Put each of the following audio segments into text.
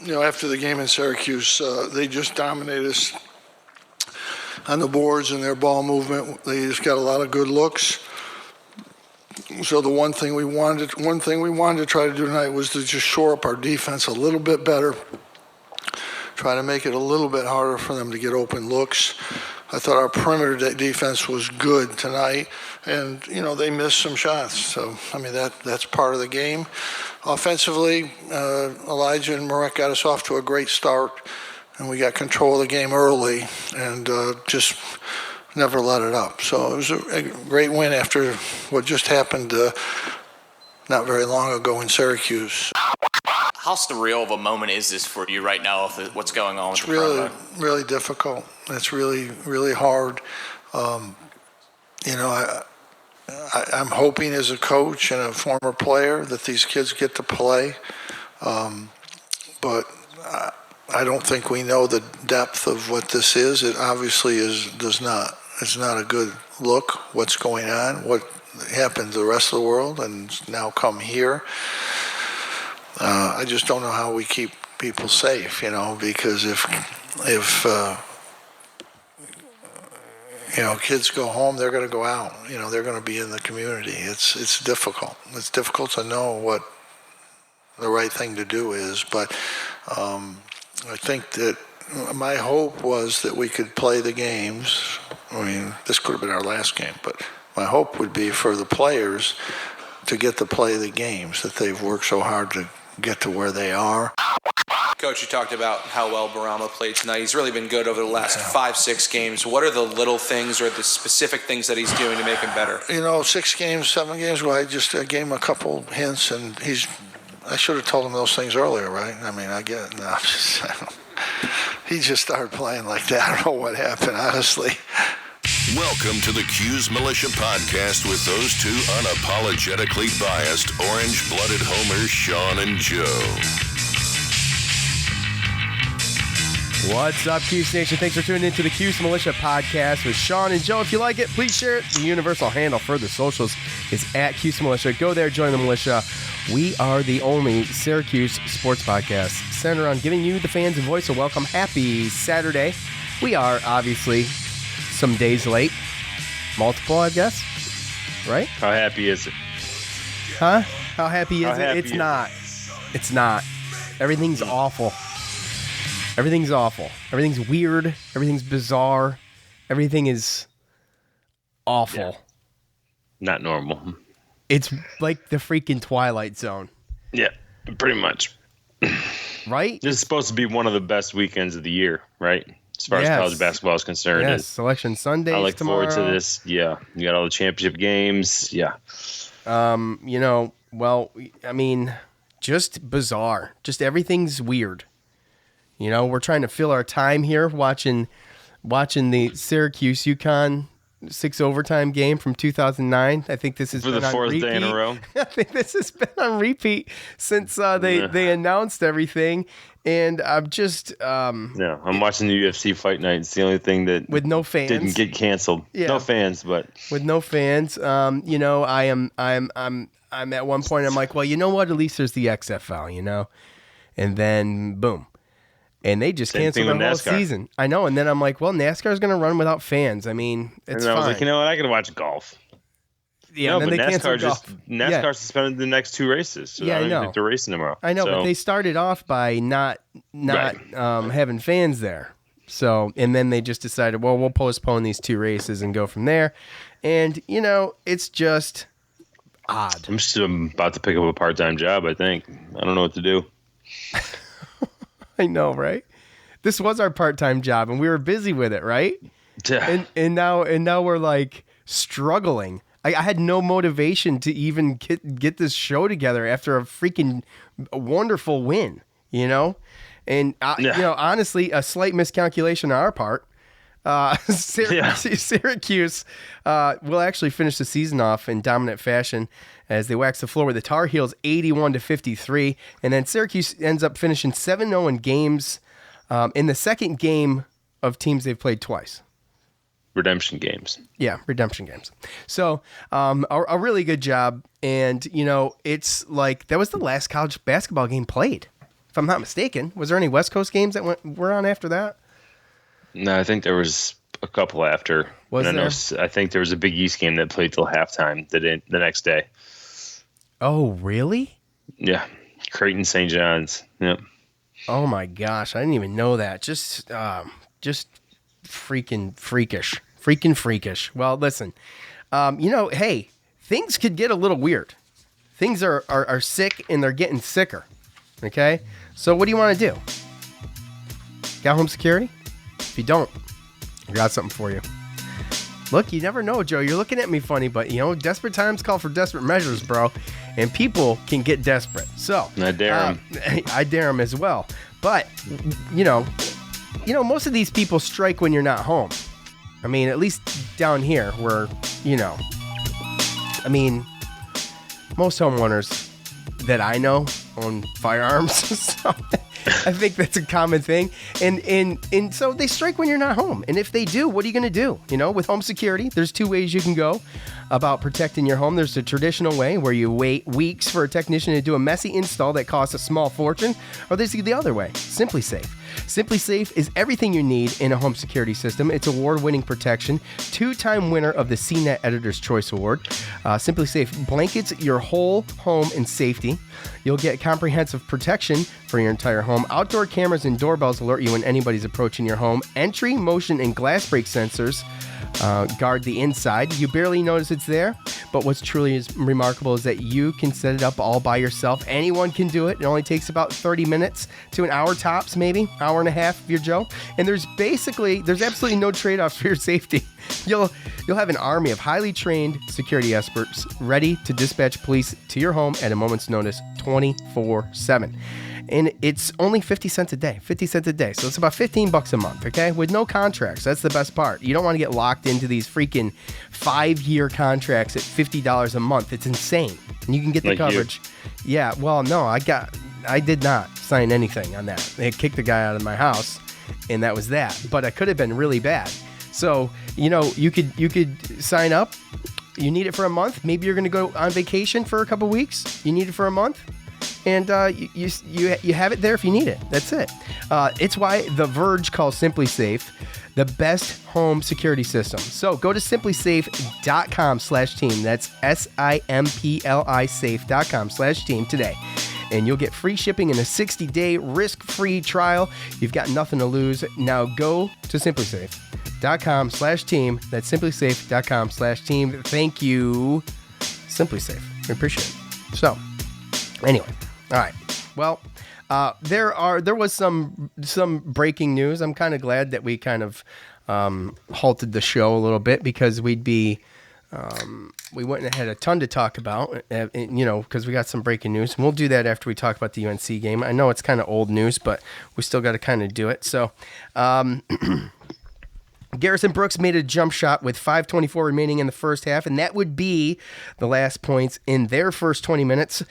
after the game in Syracuse, they just dominated us on the boards and their ball movement. They just got a lot of good looks. So the one thing we wanted to try to do tonight was to just shore up our defense a little bit better, try to make it a little bit harder for them to get open looks. I thought our perimeter defense was good tonight, and they missed some shots. So that's part of the game. Offensively, Elijah and Marek got us off to a great start, and we got control of the game early, and just never let it up. So it was a great win after what just happened not very long ago in Syracuse. How surreal of a moment is this for you right now with what's going on? It's really, really difficult. It's really, really hard. I'm hoping as a coach and a former player that these kids get to play. But I don't think we know the depth of what this is. It obviously does not. It's not a good look. What's going on? What happened to the rest of the world and now come here? I just don't know how we keep people safe, because if kids go home, they're going to go out. They're going to be in the community. It's difficult. It's difficult to know what the right thing to do is. But I think that my hope was that we could play the games. This could have been our last game, but my hope would be for the players to get to play the games that they've worked so hard to get to where they are. Coach, you talked about how well Barama played tonight. He's really been good over the last 5-6 games. What are the little things or the specific things that he's doing to make him better? 6 games, 7 games, well, I gave him a couple hints, and I should have told him those things earlier, right? He just started playing like that. I don't know what happened, honestly. Welcome to the Cuse Militia Podcast with those two unapologetically biased, orange-blooded homers, Sean and Joe. What's up, Cuse Nation? Thanks for tuning into the Cuse Militia Podcast with Sean and Joe. If you like it, please share it. The universal handle for the socials is @Cuse Militia. Go there, join the militia. We are the only Syracuse sports podcast centered on giving you, the fans, a voice of welcome. Happy Saturday. We are obviously some days late. Multiple, I guess. Right? How happy is it? Huh? How happy is it? It's not. It's not. Everything's awful. Everything's awful. Everything's weird. Everything's bizarre. Everything is awful. Yeah. Not normal. It's like the freaking Twilight Zone. Yeah, pretty much. Right? This is supposed to be one of the best weekends of the year, right? As far as college basketball is concerned. Yes, Selection Sundays I look tomorrow. forward to this. Yeah, you got all the championship games. Yeah. Just bizarre. Just everything's weird. We're trying to fill our time here watching the Syracuse UConn 6 overtime game from 2009. I think this has been on repeat. For the 4th day in a row. I think this has been on repeat since they announced everything. And I'm just I'm watching the UFC fight night. It's the only thing that with no fans didn't get canceled. Yeah. No fans, but with no fans. I'm at one point I'm like, well, you know what? At least there's the XFL, and then boom. And they just canceled the whole season. I know. And then I'm like, well, NASCAR's going to run without fans. It's fine. I was like, you know what? I can watch golf. Yeah, and then they canceled golf. NASCAR suspended the next 2 races. So I don't think they're racing tomorrow. I know, but they started off by not having fans there. So, and then they just decided, well, we'll postpone these 2 races and go from there. And, it's just odd. I'm just about to pick up a part-time job, I think. I don't know what to do. I know, right? This was our part-time job, and we were busy with it, right? Yeah. And now we're like struggling. I had no motivation to even get this show together after a freaking wonderful win, And honestly, a slight miscalculation on our part. Syracuse will actually finish the season off in dominant fashion as they wax the floor with the Tar Heels 81-53, and then Syracuse ends up finishing 7-0 in games in the second game of teams they've played twice. Redemption games. Yeah, redemption games. So a really good job, and it's like that was the last college basketball game played. if I'm not mistaken. Was there any West Coast games that were on after that? No, I think there was a couple after. Was and there? I think there was a Big East game that played till halftime the next day. Oh, really? Yeah, Creighton St. John's. Yep. Oh my gosh, I didn't even know that. Just freaking freakish. Well, listen, hey, things could get a little weird. Things are sick and they're getting sicker. Okay, so what do you want to do? Got home security? If you don't, I got something for you. Look, you never know, Joe. You're looking at me funny, but desperate times call for desperate measures, bro. And people can get desperate. So I dare them. I dare them as well. But most of these people strike when you're not home. I mean, at least down here, where most homeowners that I know own firearms. So I think that's a common thing. And so they strike when you're not home. And if they do, what are you going to do? With home security, there's two ways you can go about protecting your home. There's the traditional way where you wait weeks for a technician to do a messy install that costs a small fortune, or there's the other way, Simply Safe. Simply Safe is everything you need in a home security system. It's award-winning protection, 2-time winner of the CNET Editor's Choice Award. Simply Safe blankets your whole home in safety. You'll get comprehensive protection for your entire home. Outdoor cameras and doorbells alert you when anybody's approaching your home. Entry, motion, and glass break sensors guard the inside. You barely notice it's there, but what's truly remarkable is that you can set it up all by yourself. Anyone can do it. It only takes about 30 minutes to an hour tops, maybe hour and a half if you're Joe. And there's absolutely no trade-offs for your safety. You'll have an army of highly trained security experts ready to dispatch police to your home at a moment's notice 24/7. And it's only 50 cents a day. So it's about $15 a month, okay? With no contracts. That's the best part. You don't want to get locked into these freaking 5-year contracts at $50 a month. It's insane. And you can get the coverage. Yeah, well, no, I did not sign anything on that. They kicked the guy out of my house, and that was that. But it could have been really bad. So, you could sign up. You need it for a month. Maybe you're going to go on vacation for a couple weeks. You need it for a month. And you have it there if you need it. That's it. It's why The Verge calls Simply Safe the best home security system. So go to simplysafe.com/team. That's SIMPLI safe.com/team today. And you'll get free shipping and a 60-day risk-free trial. You've got nothing to lose. Now go to simplysafe.com/team. That's simplysafe.com/team. Thank you, Simply Safe. We appreciate it. So, anyway, all right. Well, there was some breaking news. I'm kind of glad that we kind of halted the show a little bit because we went and had a ton to talk about, because we got some breaking news. And we'll do that after we talk about the UNC game. I know it's kind of old news, but we still got to kind of do it. So, Garrison Brooks made a jump shot with 5:24 remaining in the first half, and that would be the last points in their first 20 minutes.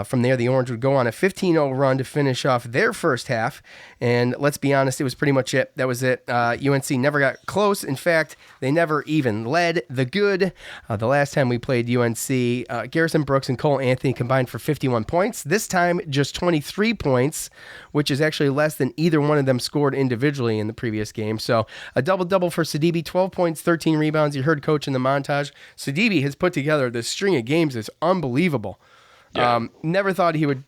From there, the Orange would go on a 15-0 run to finish off their first half, and let's be honest, it was pretty much it. That was it. UNC never got close. In fact, they never even led the good. The last time we played UNC, Garrison Brooks and Cole Anthony combined for 51 points. This time, just 23 points, which is actually less than either one of them scored individually in the previous game. So a double-double for Sidibe, 12 points, 13 rebounds. You heard Coach in the montage. Sidibe has put together this string of games that's unbelievable. Yeah. Never thought he would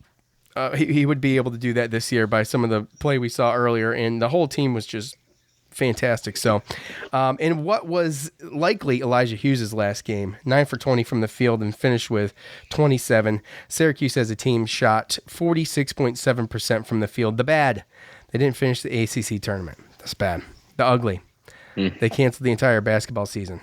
be able to do that this year by some of the play we saw earlier, and the whole team was just fantastic. So, and what was likely Elijah Hughes' last game, 9 for 20 from the field and finished with 27. Syracuse as a team shot 46.7% from the field. The bad, they didn't finish the ACC tournament. That's bad. The ugly, they canceled the entire basketball season.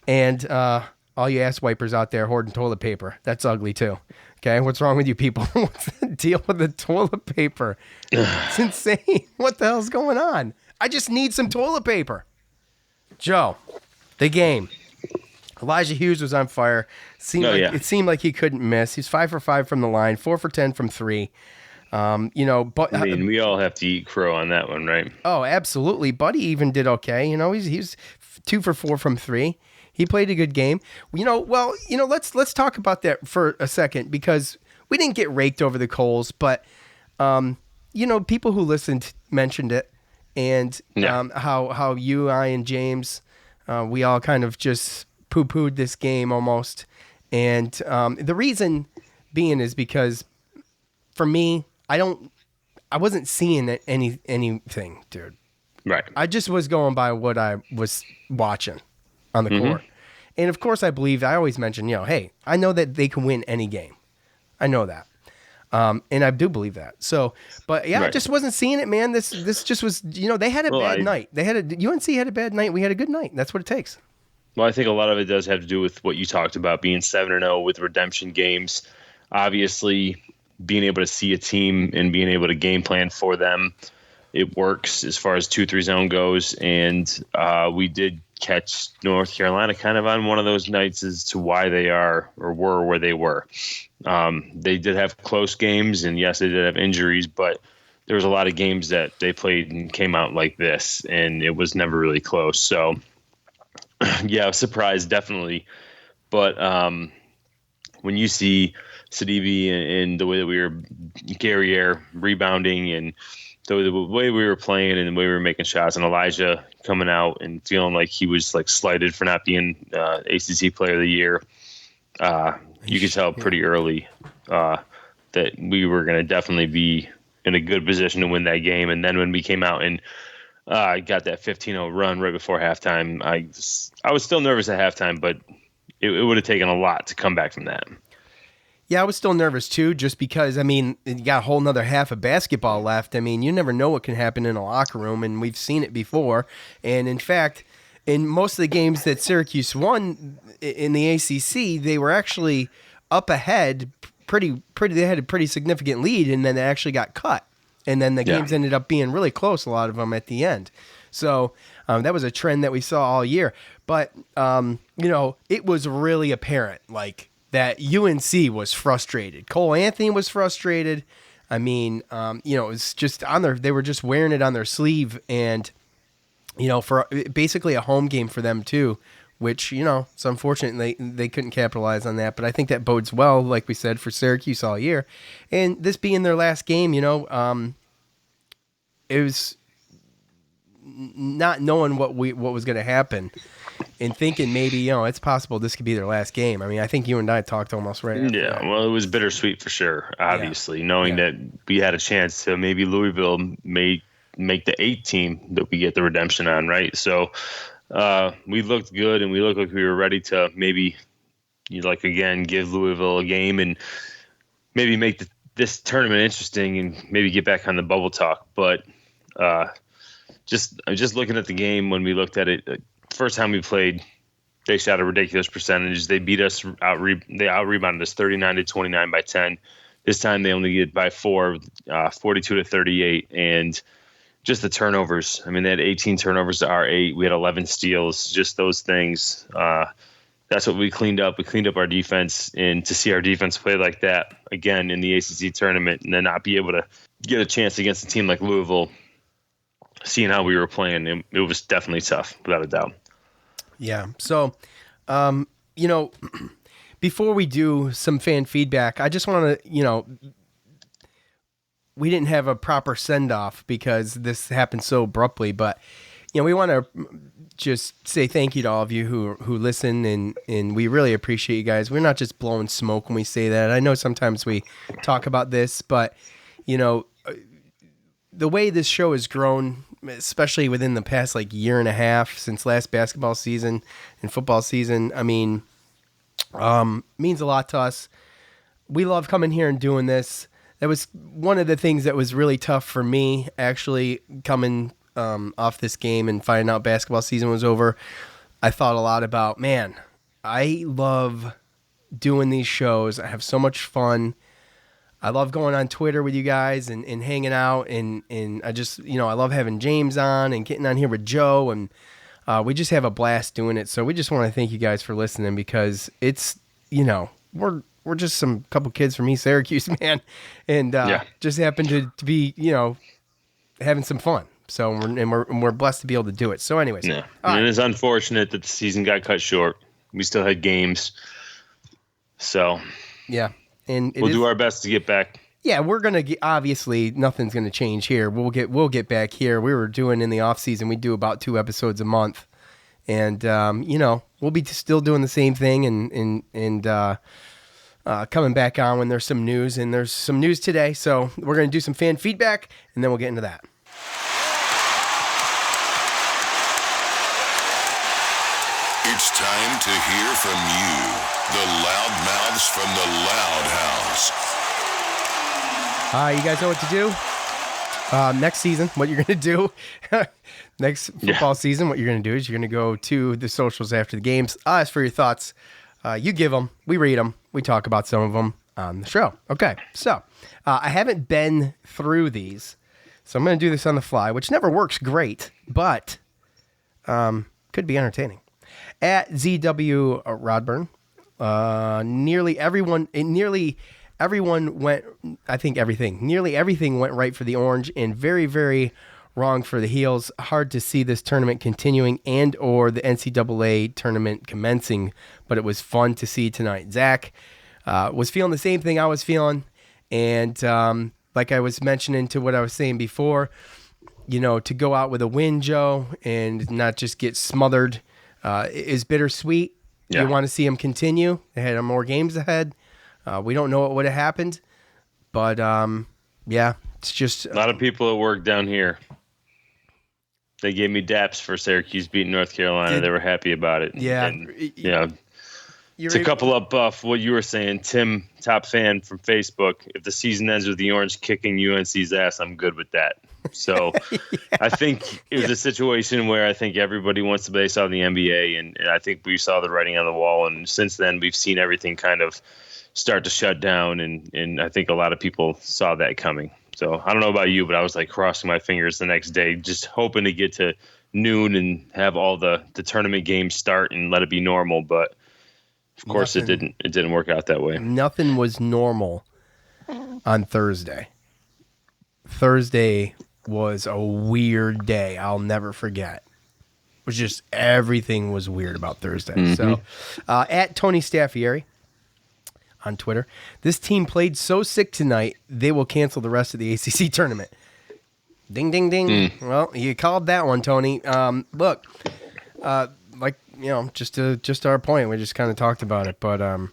And all you ass wipers out there hoarding toilet paper, that's ugly too. Okay, what's wrong with you people? What's the deal with the toilet paper? It's insane. What the hell's going on? I just need some toilet paper. Joe, the game. Elijah Hughes was on fire. It seemed like he couldn't miss. He's 5 for 5 from the line, 4 for 10 from 3. But I mean, we all have to eat crow on that one, right? Oh, absolutely. Buddy even did okay. He's 2 for 4 from 3. He played a good game. Let's talk about that for a second because we didn't get raked over the coals, but People who listened mentioned it, and how you, I, and James, we all kind of just poo-pooed this game almost. And the reason being is because, for me, I wasn't seeing anything, dude. Right. I just was going by what I was watching on the court. And of course I always mention, hey, I know that they can win any game. I know that. And I do believe that. So, but yeah, I just wasn't seeing it, man. This just was, they had a bad night. UNC had a bad night. We had a good night. That's what it takes. Well, I think a lot of it does have to do with what you talked about, being 7-0 with redemption games. Obviously, being able to see a team and being able to game plan for them, it works as far as 2-3 zone goes. And we did catch North Carolina kind of on one of those nights as to why they are or were where they were. They did have close games, and yes, they did have injuries, but there was a lot of games that they played and came out like this, and it was never really close. So, yeah, I was surprised, definitely. But when you see Sidibe and the way that we were Guerriere rebounding and the way we were playing and the way we were making shots, and Elijah coming out and feeling like he was like slighted for not being ACC Player of the Year, you could tell pretty early that we were going to definitely be in a good position to win that game. And then when we came out and got that 15-0 run right before halftime, I was still nervous at halftime, but it would have taken a lot to come back from that. Yeah, I was still nervous too, just because, you got a whole nother half of basketball left. You never know what can happen in a locker room, and we've seen it before. And in fact, in most of the games that Syracuse won in the ACC, they were actually up ahead pretty. They had a pretty significant lead, and then they actually got cut. And then the games ended up being really close, a lot of them at the end. So that was a trend that we saw all year. But, it was really apparent, that UNC was frustrated. Cole Anthony was frustrated. It was just they were just wearing it on their sleeve, and, for basically a home game for them too, which, it's unfortunate they couldn't capitalize on that. But I think that bodes well, like we said, for Syracuse all year. And this being their last game, it was not knowing what was going to happen, and thinking maybe, it's possible this could be their last game. I think you and I talked almost right after that. Well, it was bittersweet for sure, obviously, knowing that we had a chance to maybe Louisville may make the 8 team that we get the redemption on, right? So we looked good, and we looked like we were ready to maybe, again, give Louisville a game and maybe make this tournament interesting and maybe get back on the bubble talk. But just looking at the game, when we looked at it, first time we played, they shot a ridiculous percentage. They beat us they out-rebounded us 39-29 by 10. This time they only get by 4, 42-38. And just the turnovers. They had 18 turnovers to our 8. We had 11 steals. Just those things. That's what we cleaned up. We cleaned up our defense, and to see our defense play like that again in the ACC tournament, and then not be able to get a chance against a team like Louisville, seeing how we were playing, it was definitely tough, without a doubt. Yeah. So, before we do some fan feedback, I just want to, we didn't have a proper send-off because this happened so abruptly, but, we want to just say thank you to all of you who listen, and we really appreciate you guys. We're not just blowing smoke when we say that. I know sometimes we talk about this, but, the way this show has grown, especially within the past year and a half since last basketball season and football season, means a lot to us. We love coming here and doing this. That was one of the things that was really tough for me, actually, coming off this game and finding out basketball season was over. I thought a lot about, man, I love doing these shows. I have so much fun. I love going on Twitter with you guys and hanging out, and I just, I love having James on and getting on here with Joe, and we just have a blast doing it. So we just want to thank you guys for listening, because it's, we're just some couple kids from East Syracuse, man, and just happen to be, having some fun. So we're blessed to be able to do it. So anyways. Yeah. And it's unfortunate that the season got cut short. We still had games. So. Yeah. And we'll do our best to get back Yeah, we're gonna get, obviously nothing's gonna change here. We'll get back here. We were doing in the off season. We do about 2 episodes a month, and we'll be still doing the same thing and coming back on when there's some news. And there's some news today, so we're gonna do some fan feedback, and then we'll get into that. It's time to hear from you, the loudmouths from the Loud House. You guys know what to do? Next season, what you're going to do, next football season, what you're going to do is you're going to go to the socials after the games. I'll ask for your thoughts. You give them. We read them. We talk about some of them on the show. Okay, so I haven't been through these, so I'm going to do this on the fly, which never works great, but could be entertaining. At ZW Rodburn, nearly everyone went, I think nearly everything went right for the Orange and very, very wrong for the Heels. Hard to see this tournament continuing and or the NCAA tournament commencing, but it was fun to see tonight. Zach was feeling the same thing I was feeling, and like I was mentioning to what I was saying before, to go out with a win, Joe, and not just get smothered is bittersweet. Yeah. You want to see them continue. They had more games ahead. We don't know what would have happened, but it's just a lot of people at work down here. They gave me daps for Syracuse beating North Carolina. They were happy about it. Yeah, and, to couple up buff what you were saying, Tim, top fan from Facebook. If the season ends with the Orange kicking UNC's ass, I'm good with that. So I think it was a situation where I think everybody wants to base on the NBA, and I think we saw the writing on the wall. And since then, we've seen everything kind of start to shut down, and I think a lot of people saw that coming. So I don't know about you, but I was like crossing my fingers the next day, just hoping to get to noon and have all the tournament games start and let it be normal. But of course, it didn't work out that way. Nothing was normal on Thursday. Thursday was a weird day. I'll never forget. It was just everything was weird about Thursday. Mm-hmm. So at Tony Staffieri on Twitter, this team played so sick tonight, they will cancel the rest of the ACC tournament. Ding, ding, ding. Well, you called that one, Tony. Look, just our point. We just kind of talked about it. But, I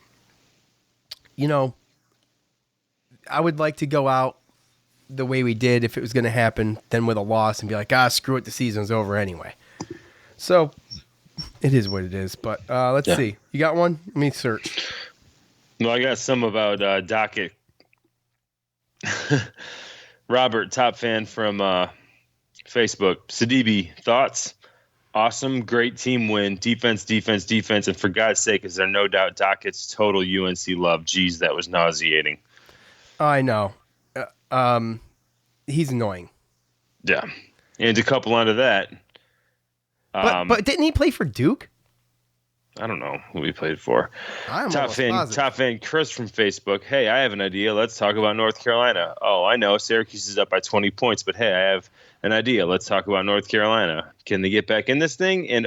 would like to go out the way we did if it was going to happen, then with a loss and be like, screw it, the season's over anyway. So it is what it is. But let's see. You got one? Let me search. Well, I got some about Docket. Robert, top fan from Facebook. Sidibe, thoughts? Awesome, great team win. Defense, and for God's sake, is there no doubt Docket's total UNC love? Geez, that was nauseating. I know. He's annoying. Yeah. And to couple onto that. But didn't he play for Duke? I don't know who he played for. I'm top fan Chris from Facebook. Hey, I have an idea. Let's talk about North Carolina. Oh, I know Syracuse is up by 20 points, but hey, I have an idea. Let's talk about North Carolina. Can they get back in this thing? And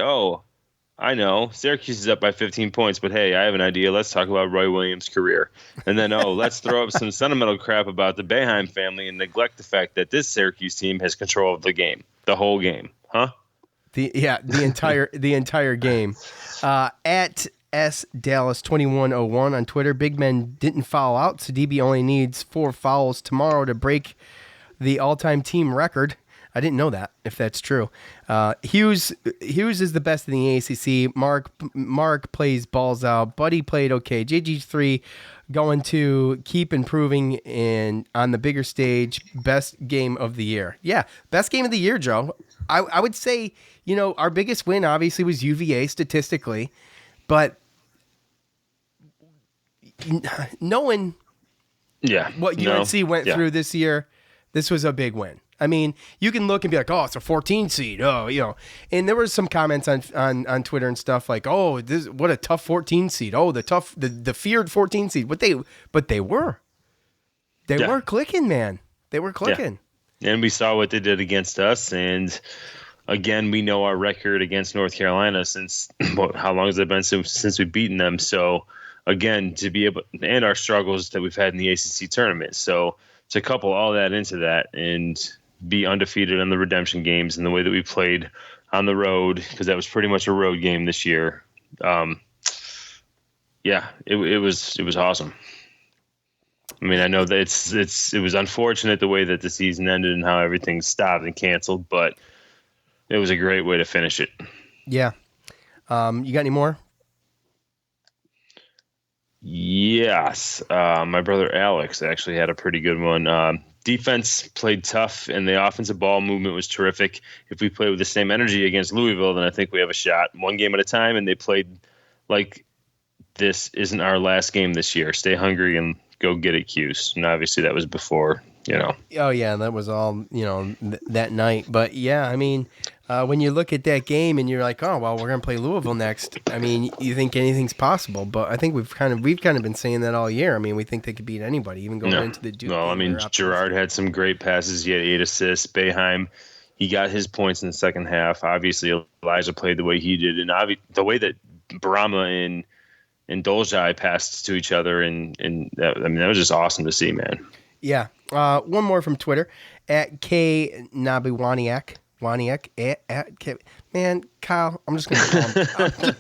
I know Syracuse is up by 15 points, but hey, I have an idea. Let's talk about Roy Williams' career. And then, let's throw up some sentimental crap about the Boeheim family and neglect the fact that this Syracuse team has control of the game, the whole game. Huh? The entire game. At S Dallas 2101 on Twitter, big men didn't foul out. Sidibe only needs 4 fouls tomorrow to break the all-time team record. I didn't know that, if that's true. Hughes is the best in the ACC. Mark plays balls out. Buddy played okay. JG3 going to keep improving and on the bigger stage. Best game of the year. Yeah, best game of the year, Joe. I would say, our biggest win obviously was UVA statistically, but knowing what UNC went through this year, this was a big win. I mean, you can look and be like, it's a 14 seed. And there were some comments on Twitter and stuff like, what a tough 14 seed. The feared 14 seed. But they were clicking, man. They were clicking. Yeah. And we saw what they did against us. And again, we know our record against North Carolina since how long has it been since we've beaten them? So again, to be able, and our struggles that we've had in the ACC tournament. So to couple all that into that and be undefeated in the redemption games and the way that we played on the road, because that was pretty much a road game this year. It was awesome. I mean, I know that it was unfortunate the way that the season ended and how everything stopped and canceled, but it was a great way to finish it. Yeah. You got any more? Yes. My brother Alex actually had a pretty good one. Defense played tough, and the offensive ball movement was terrific. If we play with the same energy against Louisville, then I think we have a shot. One game at a time, and they played like this isn't our last game this year. Stay hungry and go get it, Cuse. And obviously that was before, Oh, yeah, that was all, that night. But, yeah, I mean, when you look at that game and you're like, oh, well, we're going to play Louisville next, I mean, you think anything's possible. But I think we've kind of been saying that all year. I mean, we think they could beat anybody, even going into the Duke. Well, I mean, Gerard had some great passes. He had 8 assists. Boeheim, he got his points in the second half. Obviously, Elijah played the way he did. And the way that Barama and Dolzai passed to each other, and that, I mean, that was just awesome to see, man. Yeah. One more from Twitter at K Nabiwaniak. Man, Kyle, I'm just gonna call him.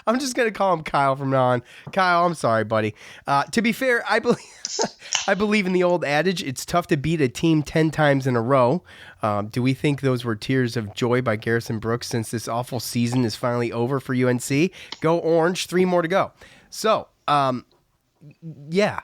I'm just gonna call him Kyle from now on. Kyle, I'm sorry, buddy. To be fair, I believe in the old adage: it's tough to beat a team 10 times in a row. Do we think those were tears of joy by Garrison Brooks since this awful season is finally over for UNC? Go Orange! 3 more to go. So, yeah.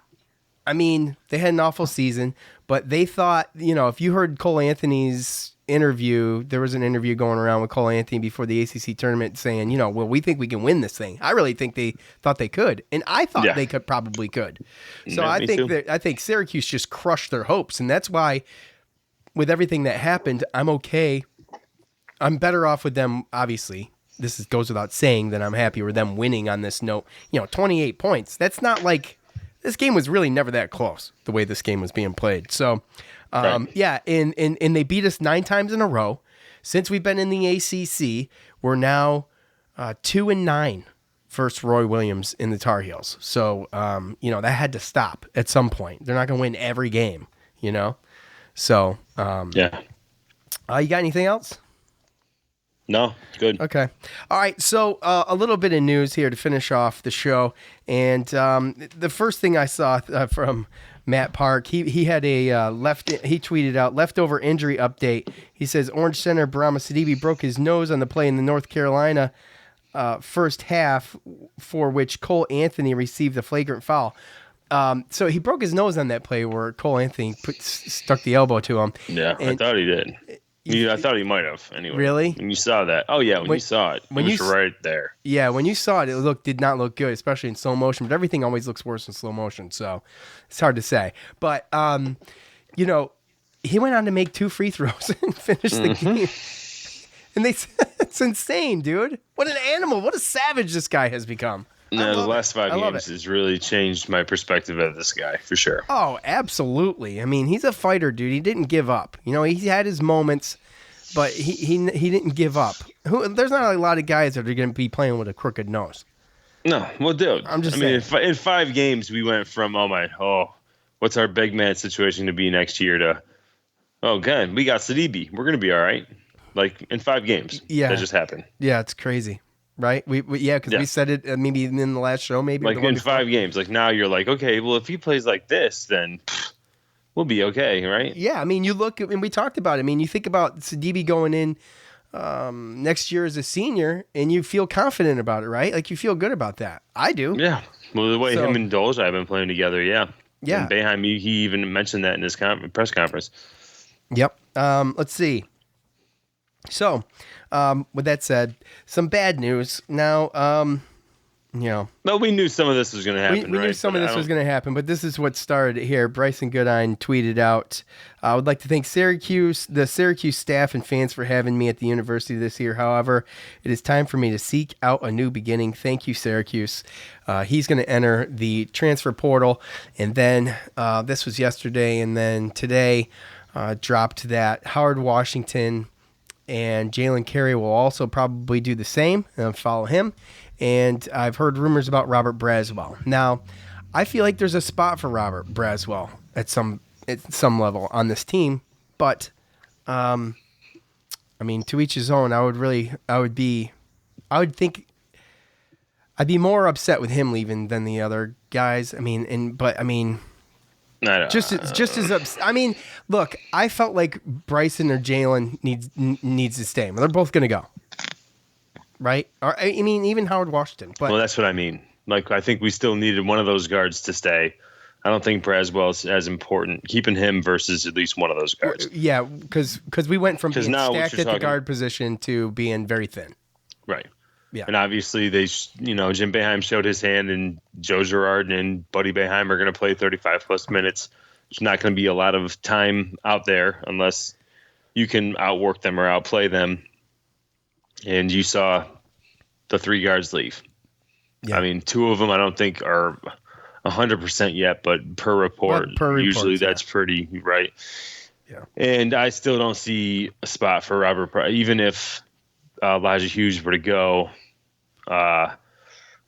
I mean, they had an awful season, but they thought, if you heard Cole Anthony's interview, there was an interview going around with Cole Anthony before the ACC tournament saying, well, we think we can win this thing. I really think they thought they could, and I thought they probably could. So Yeah, I think Syracuse just crushed their hopes, and that's why, with everything that happened, I'm okay. I'm better off with them, obviously. Goes without saying that I'm happy with them winning on this note. 28 points. That's not like... This game was really never that close, the way this game was being played. So, Right. yeah, and they beat us 9 times in a row. Since we've been in the ACC, we're now 2-9 versus Roy Williams in the Tar Heels. So, that had to stop at some point. They're not going to win every game, So, Yeah. You got anything else? No, good. Okay. All right. So a little bit of news here to finish off the show. And the first thing I saw from Matt Park, he had he tweeted out leftover injury update. He says Orange center Barama Sidibe broke his nose on the play in the North Carolina first half, for which Cole Anthony received a flagrant foul. So he broke his nose on that play where Cole Anthony stuck the elbow to him. Yeah, I thought he did. I thought he might have. Anyway, really? When you saw that, when you saw it, it was right there. Yeah, when you saw it, did not look good, especially in slow motion. But everything always looks worse in slow motion, so it's hard to say. But he went on to make 2 free throws and finish the game. And it's insane, dude. What an animal! What a savage this guy has become. No, the last 5 games has really changed my perspective of this guy, for sure. Oh, absolutely. I mean, he's a fighter, dude. He didn't give up. He had his moments, but he didn't give up. There's not a lot of guys that are going to be playing with a crooked nose. No, well, dude. I'm just saying. In 5 games, we went from, what's our big man situation to be next year to, good, we got Sidibe. We're going to be all right. Like, in 5 games. Yeah. That just happened. Yeah, it's crazy. Right? Because we said it maybe in the last show, maybe. Like in 5 games. Like now you're like, okay, well, if he plays like this, then we'll be okay, right? Yeah, I mean, you look, and we talked about it. I mean, you think about Sidibe going in next year as a senior, and you feel confident about it, right? Like you feel good about that. I do. Yeah. Well, the way him and Dolzai have been playing together, yeah. Yeah. And Boeheim, he even mentioned that in his press conference. Yep. Let's see. So, with that said, some bad news. Now, Well, we knew some of this was going to happen, we right? knew some of this was going to happen, but this is what started it here. Bryson Goodine tweeted out, I would like to thank the Syracuse staff and fans for having me at the university this year. However, it is time for me to seek out a new beginning. Thank you, Syracuse. He's going to enter the transfer portal, and then this was yesterday, and then today dropped that Howard Washington and Jalen Carey will also probably do the same and follow him. And I've heard rumors about Robert Braswell. Now, I feel like there's a spot for Robert Braswell at some at some level on this team. But, I mean, to each his own. I'd be more upset with him leaving than the other guys. I mean, just as upset. I mean, look, I felt like Bryson or Jalen needs to stay. They're both going to go, right? Or, I mean, even Howard Washington. But well, that's what I mean. Like, I think we still needed one of those guards to stay. I don't think Braswell's as important. Keeping him versus at least one of those guards. Yeah, because we went from being now stacked at the guard position to being very thin. Right. Yeah. And obviously, Jim Boeheim showed his hand, and Joe Girard and Buddy Boeheim are going to play 35-plus minutes. There's not going to be a lot of time out there unless you can outwork them or outplay them. And you saw the 3 guards leave. Yeah. I mean, 2 of them I don't think are 100% yet, but per report, usually that's pretty right. Yeah. And I still don't see a spot for Robert Price, even if Elijah Hughes were to go,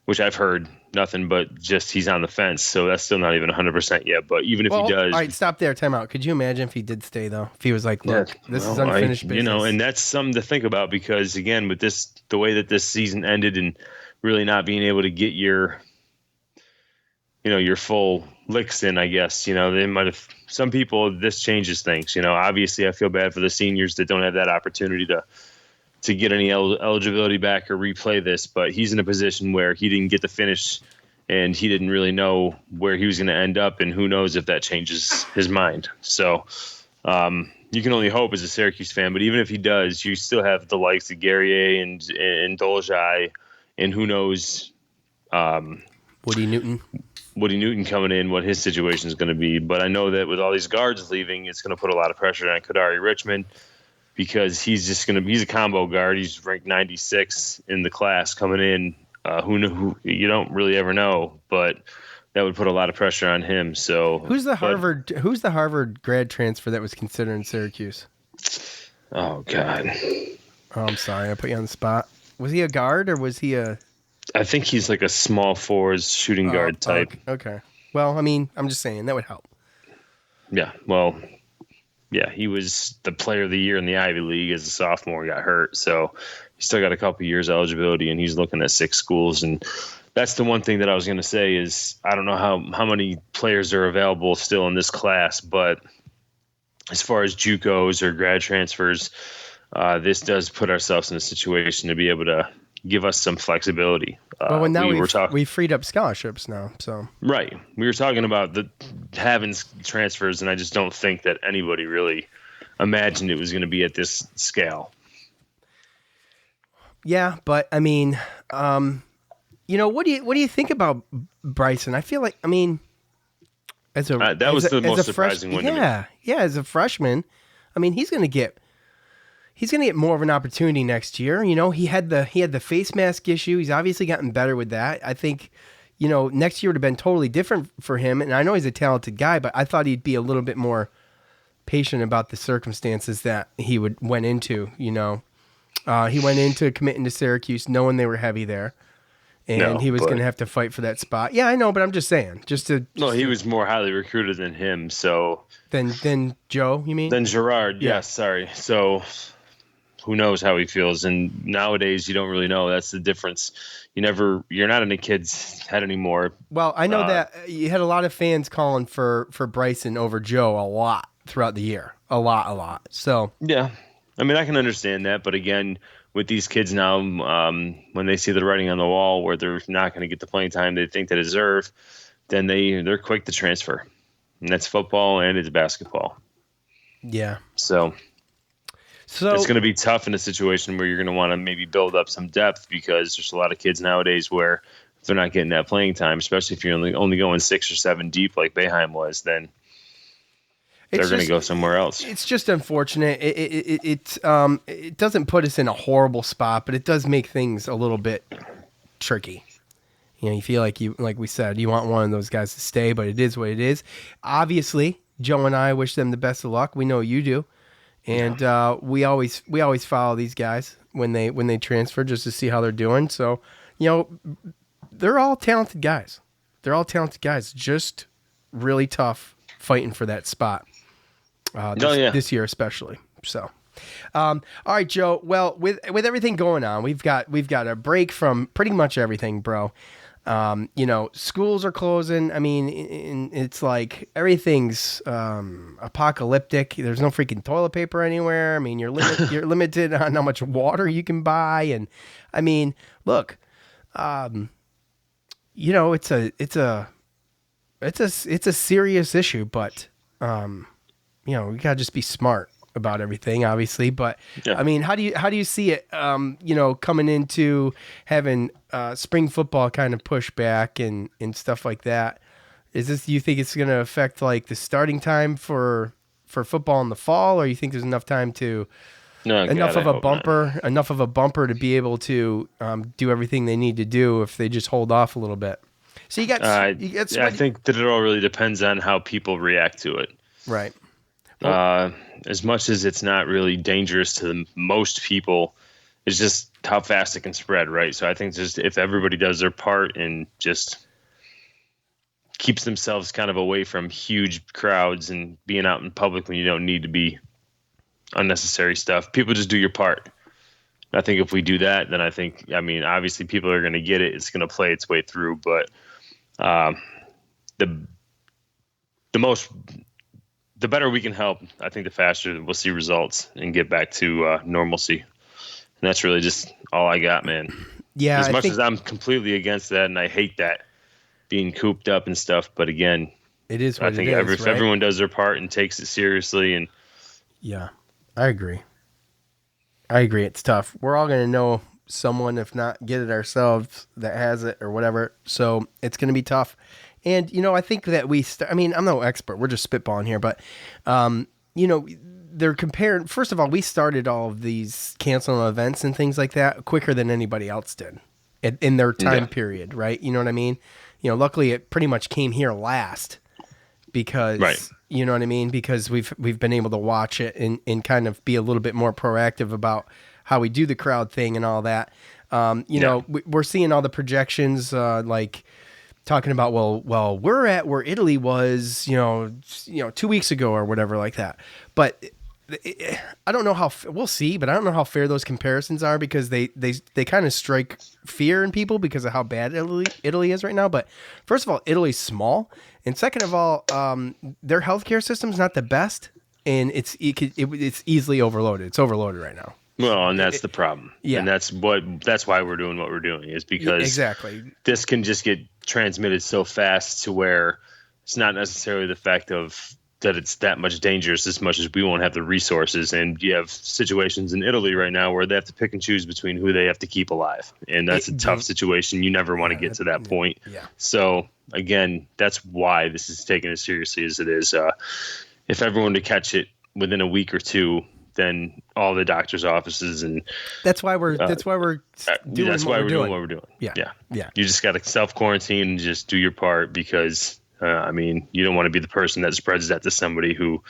which I've heard nothing but just he's on the fence, so that's still not even 100% yet. But even if he does, all right, stop there, time out. Could you imagine if he did stay though? If he was like, "Look, this is unfinished business," and that's something to think about because again, with the way that this season ended, and really not being able to get your full licks in, I guess, they might have, some people, this changes things, obviously I feel bad for the seniors that don't have that opportunity to get any eligibility back or replay this, but he's in a position where he didn't get to finish and he didn't really know where he was going to end up. And who knows if that changes his mind. So, you can only hope as a Syracuse fan, but even if he does, you still have the likes of Guerrier and Dolezaj, and who knows, Woody Newton coming in, what his situation is going to be. But I know that with all these guards leaving, it's going to put a lot of pressure on Kadari Richmond because he's a combo guard. He's ranked 96 in the class coming in. Who you don't really ever know, but that would put a lot of pressure on him. So who's the Harvard grad transfer that was considered in Syracuse? Oh God. Oh, I'm sorry, I put you on the spot. Was he a guard or was he a? I think he's like a small forwards shooting guard type. Okay. Well, I mean, I'm just saying that would help. Yeah. Well, yeah, he was the player of the year in the Ivy League as a sophomore, got hurt. So he's still got a couple years eligibility and he's looking at 6 schools. And that's the one thing that I was going to say is I don't know how many players are available still in this class, but as far as JUCOs or grad transfers, this does put ourselves in a situation to be able to give us some flexibility. Well, now we freed up scholarships now, so right. We were talking about having transfers, and I just don't think that anybody really imagined it was going to be at this scale. Yeah, but I mean, what do you think about Bryson? I feel like, I mean, that was the most surprising one to me. Yeah, as a freshman, I mean, he's going to get more of an opportunity next year. He had the face mask issue. He's obviously gotten better with that. I think, next year would have been totally different for him. And I know he's a talented guy, but I thought he'd be a little bit more patient about the circumstances that he went into. He went into committing to Syracuse knowing they were heavy there. And he was going to have to fight for that spot. Yeah, I know, but I'm just saying. He was more highly recruited than him. So Than Joe, you mean? Than Girard, yes, sorry. So who knows how he feels? And nowadays, you don't really know. That's the difference. You're not in a kid's head anymore. Well, I know that you had a lot of fans calling for Bryson over Joe a lot throughout the year. A lot. So yeah, I mean, I can understand that. But again, with these kids now, when they see the writing on the wall where they're not going to get the playing time they think they deserve, then they're quick to transfer. And that's football and it's basketball. Yeah. So it's going to be tough in a situation where you're going to want to maybe build up some depth because there's a lot of kids nowadays where if they're not getting that playing time, especially if you're only going 6 or 7 deep like Boeheim was, then they're going to go somewhere else. It's just unfortunate. It doesn't put us in a horrible spot, but it does make things a little bit tricky. You feel like we said, you want one of those guys to stay, but it is what it is. Obviously, Joe and I wish them the best of luck. We know you do. And we always follow these guys when they transfer just to see how they're doing. So, they're all talented guys. Just really tough fighting for that spot. This year especially. So, all right, Joe. Well, with everything going on, we've got a break from pretty much everything, bro. Schools are closing. I mean, it's like everything's apocalyptic. There's no freaking toilet paper anywhere. I mean, you're limited on how much water you can buy, and I mean, look, it's a serious issue, but we gotta just be smart about everything, obviously. But I mean, how do you see it? Coming into having spring football kind of push back and stuff like that. Do you think it's going to affect like the starting time for football in the fall, or you think there's enough time to enough of a bumper to be able to do everything they need to do if they just hold off a little bit? So I think that it all really depends on how people react to it. Right. As much as it's not really dangerous to most people, it's just how fast it can spread, right? So I think just if everybody does their part and just keeps themselves kind of away from huge crowds and being out in public when you don't need to be, unnecessary stuff, people just do your part. I think if we do that, then obviously people are going to get it. It's going to play its way through, but the better we can help, I think the faster we'll see results and get back to normalcy. And that's really just all I got, man. Yeah. As much as I'm completely against that and I hate that being cooped up and stuff, but again, it is what I think it is, if everyone does their part and takes it seriously, and yeah, I agree. It's tough. We're all going to know someone, if not get it ourselves, that has it or whatever. So it's going to be tough. And, I think that I'm no expert. We're just spitballing here. But, they're comparing. First of all, we started all of these canceling events and things like that quicker than anybody else did in their time period, right? You know what I mean? Luckily, it pretty much came here last because, right. You know what I mean? Because we've been able to watch it and kind of be a little bit more proactive about how we do the crowd thing and all that. We're seeing all the projections like talking about, well, we're at where Italy was, 2 weeks ago or whatever like that. But I don't know how we'll see, but I don't know how fair those comparisons are because they kind of strike fear in people because of how bad Italy is right now. But first of all, Italy's small, and second of all, their healthcare system's not the best, and it's easily overloaded. It's overloaded right now. Well, and that's the problem. Yeah, and that's why we're doing what we're doing is because exactly this can just get transmitted so fast to where it's not necessarily the fact of that it's that much dangerous as much as we won't have the resources. And you have situations in Italy right now where they have to pick and choose between who they have to keep alive. And that's a tough situation. You never want to get to that point. Yeah. So again, that's why this is taken as seriously as it is. If everyone to catch it within a week or two, then all the doctor's offices and that's why we're doing what we're doing. Yeah. You just got to self quarantine and just do your part because you don't want to be the person that spreads that to somebody who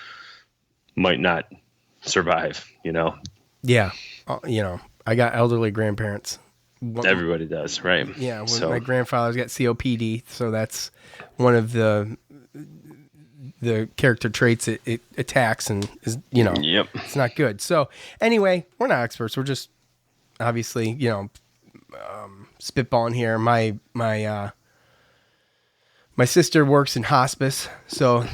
might not survive. Yeah. I got elderly grandparents. Everybody does, right? Yeah. My grandfather's got COPD, so that's one of the character traits it attacks and is, Yep. It's not good. So anyway, we're not experts. We're just obviously, spitballing here. My sister works in hospice, so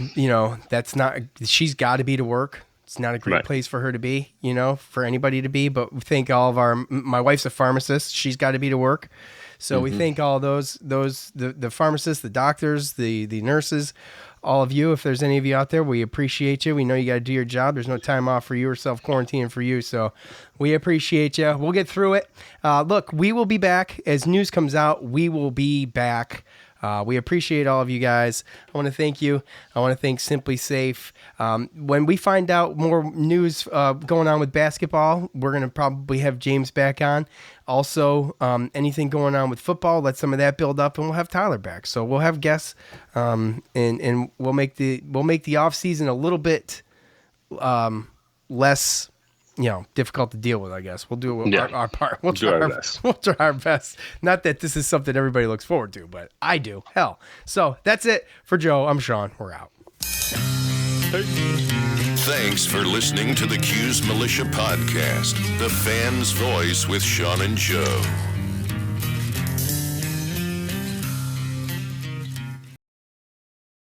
she's got to be to work. It's not a great place for her to be, for anybody to be. But we thank all of my wife's a pharmacist. She's got to be to work. So we thank all the pharmacists, the doctors, the nurses, all of you. If there's any of you out there, we appreciate you. We know you got to do your job. There's no time off for you or self-quarantine for you. So we appreciate you. We'll get through it. Look, we will be back. As news comes out, we will be back. We appreciate all of you guys. I want to thank you. I want to thank Simply Safe. When we find out more news going on with basketball, we're going to probably have James back on. Also, anything going on with football, let some of that build up, and we'll have Tyler back. So we'll have guests, and we'll make the off season a little bit less difficult to deal with, I guess. We'll do our part. We'll try our best. We'll try our best. Not that this is something everybody looks forward to, but I do. Hell. So that's it for Joe. I'm Sean. We're out. Thanks for listening to the Cuse Militia Podcast, the fan's voice with Sean and Joe.